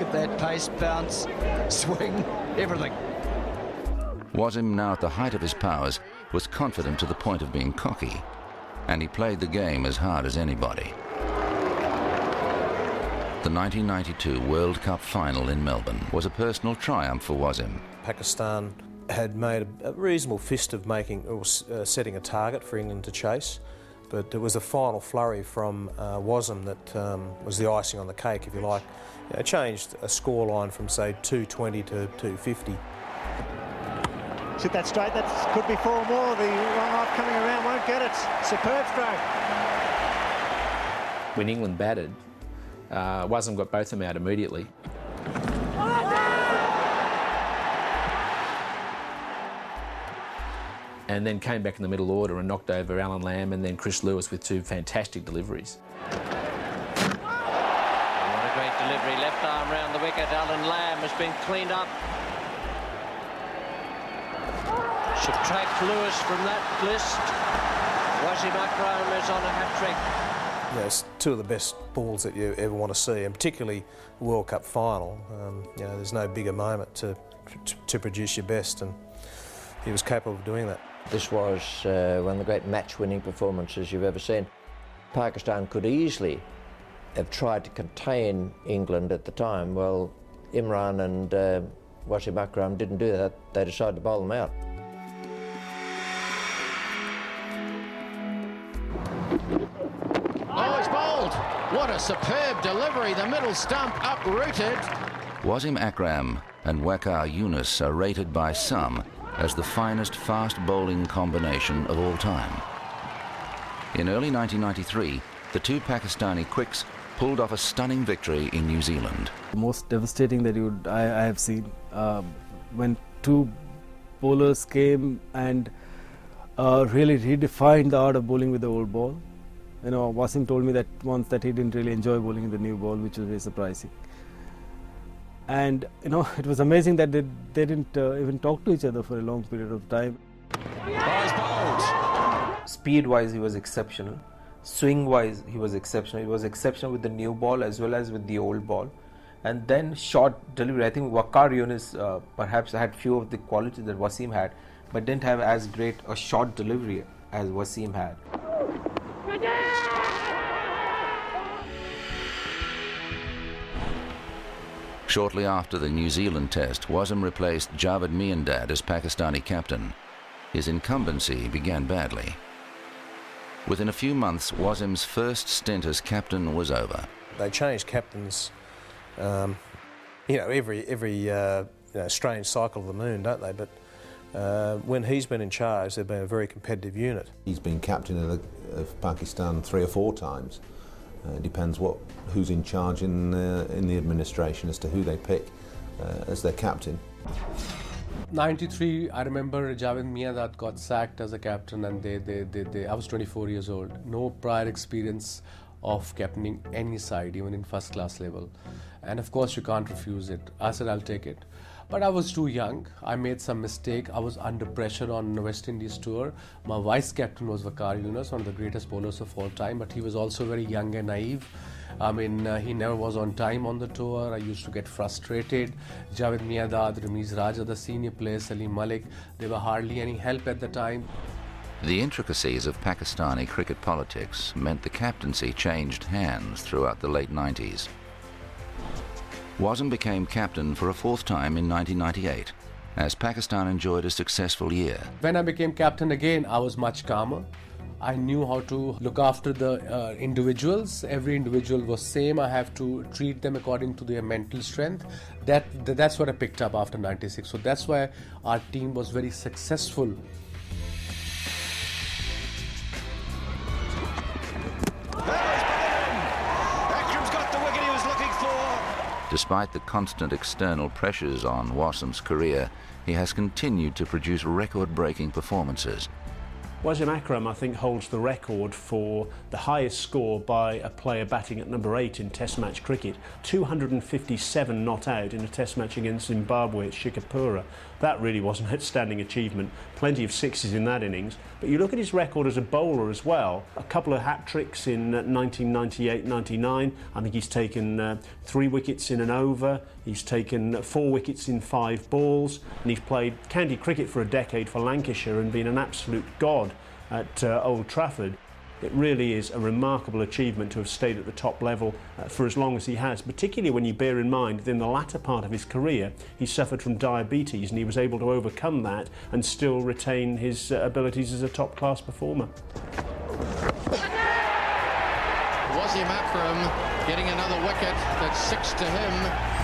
at that pace, bounce, swing, everything. Wasim, now at the height of his powers, was confident to the point of being cocky, and he played the game as hard as anybody. The 1992 World Cup final in Melbourne was a personal triumph for Wasim. Pakistan had made a reasonable fist of setting a target for England to chase, but it was the final flurry from Wasim that was the icing on the cake, if you like. It changed a scoreline from, say, 220 to 250. Hit that straight, that could be 4 more. The run-off coming around won't get it. Superb stroke. When England batted, Wasim got both of them out immediately. And then came back in the middle order and knocked over Alan Lamb and then Chris Lewis with 2 fantastic deliveries. What a great delivery, left arm round the wicket. Alan Lamb has been cleaned up. Subtract Lewis from that list. Wasim Akram is on a hat-trick. It's 2 of the best balls that you ever want to see, and particularly the World Cup final. There's no bigger moment to produce your best, and he was capable of doing that. This was one of the great match-winning performances you've ever seen. Pakistan could easily have tried to contain England at the time. Well, Imran and Wasim Akram didn't do that. They decided to bowl them out. Oh, it's bowled! What a superb delivery, the middle stump uprooted. Wasim Akram and Waqar Younis are rated by some as the finest fast bowling combination of all time. In early 1993, the 2 Pakistani quicks pulled off a stunning victory in New Zealand. The most devastating that I have seen when 2 bowlers came and really redefined the art of bowling with the old ball. Wasim told me that once that he didn't really enjoy bowling the new ball, which was very surprising. And it was amazing that they didn't even talk to each other for a long period of time. Speed-wise, he was exceptional. Swing-wise, he was exceptional. He was exceptional with the new ball as well as with the old ball. And then short delivery. I think Waqar Younis perhaps had few of the qualities that Wasim had, but didn't have as great a short delivery as Wasim had. Shortly after the New Zealand Test, Wasim replaced Javed Miandad as Pakistani captain. His incumbency began badly. Within a few months, Wasim's first stint as captain was over. They change captains, every strange cycle of the moon, don't they? But when he's been in charge, they've been a very competitive unit. He's been captain of Pakistan 3 or 4 times. It depends who's in charge in the administration as to who they pick as their captain. 93, I remember Javed Miandad got sacked as a captain, and I was 24 years old. No prior experience of captaining any side, even in first class level. And of course you can't refuse it. I said I'll take it. But I was too young. I made some mistake. I was under pressure on the West Indies tour. My vice captain was Waqar Younis, one of the greatest bowlers of all time, but he was also very young and naive. He never was on time on the tour. I used to get frustrated. Javed Miandad, Ramiz Raja, the senior players, Salim Malik, they were hardly any help at the time. The intricacies of Pakistani cricket politics meant the captaincy changed hands throughout the late 90s. Wasim became captain for a 4th time in 1998, as Pakistan enjoyed a successful year. When I became captain again, I was much calmer. I knew how to look after the individuals. Every individual was same. I have to treat them according to their mental strength. That's what I picked up after 96. So that's why our team was very successful. Despite the constant external pressures on Wasim's career, he has continued to produce record-breaking performances. Wasim Akram, I think, holds the record for the highest score by a player batting at number 8 in Test match cricket. 257 not out in a Test match against Zimbabwe at Shikapura. That really was an outstanding achievement. Plenty of sixes in that innings. But you look at his record as a bowler as well. A couple of hat-tricks in 1998-99. I think he's taken 3 wickets in an over. He's taken 4 wickets in 5 balls. And he's played county cricket for a decade for Lancashire and been an absolute god at Old Trafford. It really is a remarkable achievement to have stayed at the top level for as long as he has, particularly when you bear in mind that in the latter part of his career he suffered from diabetes and he was able to overcome that and still retain his abilities as a top-class performer. Wasim Akram getting another wicket. That's 6 to him.